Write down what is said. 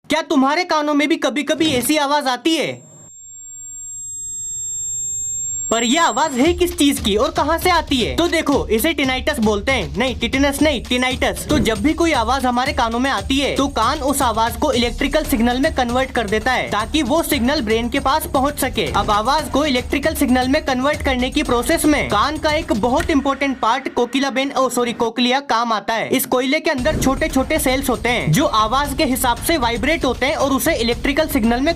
क्या तुम्हारे कानों में भी कभी कभी ऐसी आवाज आती है? पर यह आवाज है किस चीज की और कहां से आती है? तो देखो, इसे टिनाइटस बोलते हैं। नहीं, टिटेनस नहीं, टिनाइटस। तो जब भी कोई आवाज हमारे कानों में आती है तो कान उस आवाज को इलेक्ट्रिकल सिग्नल में कन्वर्ट कर देता है ताकि वो सिग्नल ब्रेन के पास पहुंच सके। अब आवाज को इलेक्ट्रिकल सिग्नल में कन्वर्ट करने की प्रोसेस में कान का एक बहुत इंपॉर्टेंट पार्ट कोकिलिया काम आता है। इस कोयले के अंदर छोटे छोटे सेल्स होते हैं जो आवाज के हिसाब से वाइब्रेट होते हैं और उसे इलेक्ट्रिकल सिग्नल में